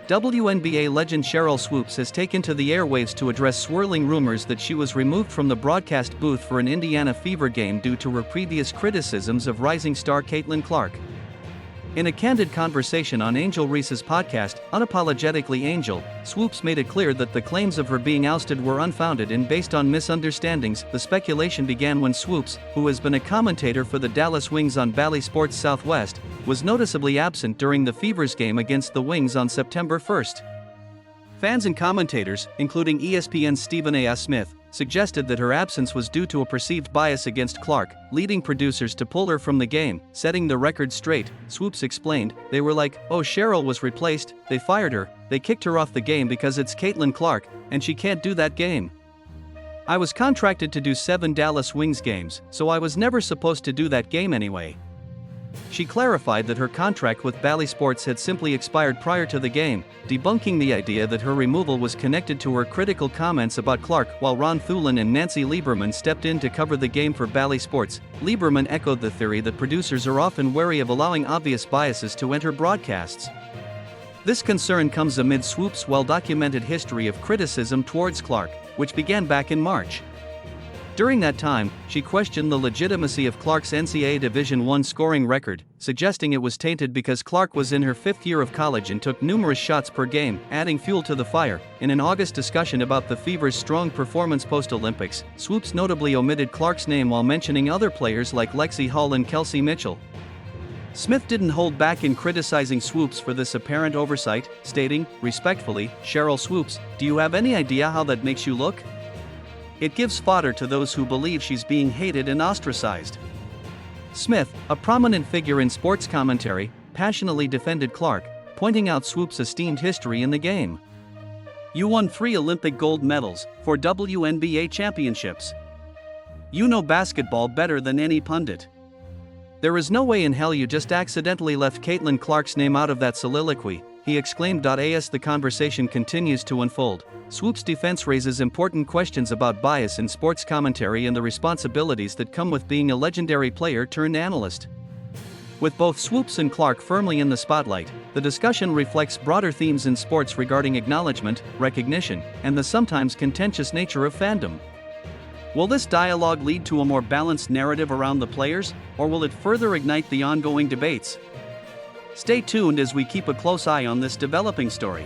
WNBA legend Sheryl Swoopes has taken to the airwaves to address swirling rumors that she was removed from the broadcast booth for an Indiana Fever game due to her previous criticisms of rising star Caitlin Clark. In a candid conversation on Angel Reese's podcast, Unapologetically Angel, Swoopes made it clear that the claims of her being ousted were unfounded and based on misunderstandings. The speculation began when Swoopes, who has been a commentator for the Dallas Wings on Bally Sports Southwest, was noticeably absent during the Fever's game against the Wings on September 1st. Fans and commentators, including ESPN's Stephen A. Smith, suggested that her absence was due to a perceived bias against Clark, leading producers to pull her from the game. Setting the record straight, Swoopes explained, "They were like, oh, Sheryl was replaced, they fired her, they kicked her off the game because it's Caitlin Clark, and she can't do that game. I was contracted to do 7 Dallas Wings games, so I was never supposed to do that game anyway." She clarified that her contract with Bally Sports had simply expired prior to the game, debunking the idea that her removal was connected to her critical comments about Clark. While Ron Thulin and Nancy Lieberman stepped in to cover the game for Bally Sports, Lieberman echoed the theory that producers are often wary of allowing obvious biases to enter broadcasts. This concern comes amid Swoopes' well-documented history of criticism towards Clark, which began back in March. During that time, she questioned the legitimacy of Clark's NCAA Division I scoring record, suggesting it was tainted because Clark was in her 5th year of college and took numerous shots per game, adding fuel to the fire. In an August discussion about the Fever's strong performance post-Olympics, Swoopes notably omitted Clark's name while mentioning other players like Lexi Hall and Kelsey Mitchell. Smith didn't hold back in criticizing Swoopes for this apparent oversight, stating, "Respectfully, Sheryl Swoopes, do you have any idea how that makes you look? It gives fodder to those who believe she's being hated and ostracized." Smith, a prominent figure in sports commentary, passionately defended Clark, pointing out Swoopes' esteemed history in the game. "You won 3 Olympic gold medals, 4 WNBA championships. You know basketball better than any pundit. There is no way in hell you just accidentally left Caitlin Clark's name out of that soliloquy," he exclaimed. As the conversation continues to unfold, Swoopes' defense raises important questions about bias in sports commentary and the responsibilities that come with being a legendary player turned analyst. With both Swoopes and Clark firmly in the spotlight, the discussion reflects broader themes in sports regarding acknowledgement, recognition, and the sometimes contentious nature of fandom. Will this dialogue lead to a more balanced narrative around the players, or will it further ignite the ongoing debates? Stay tuned as we keep a close eye on this developing story.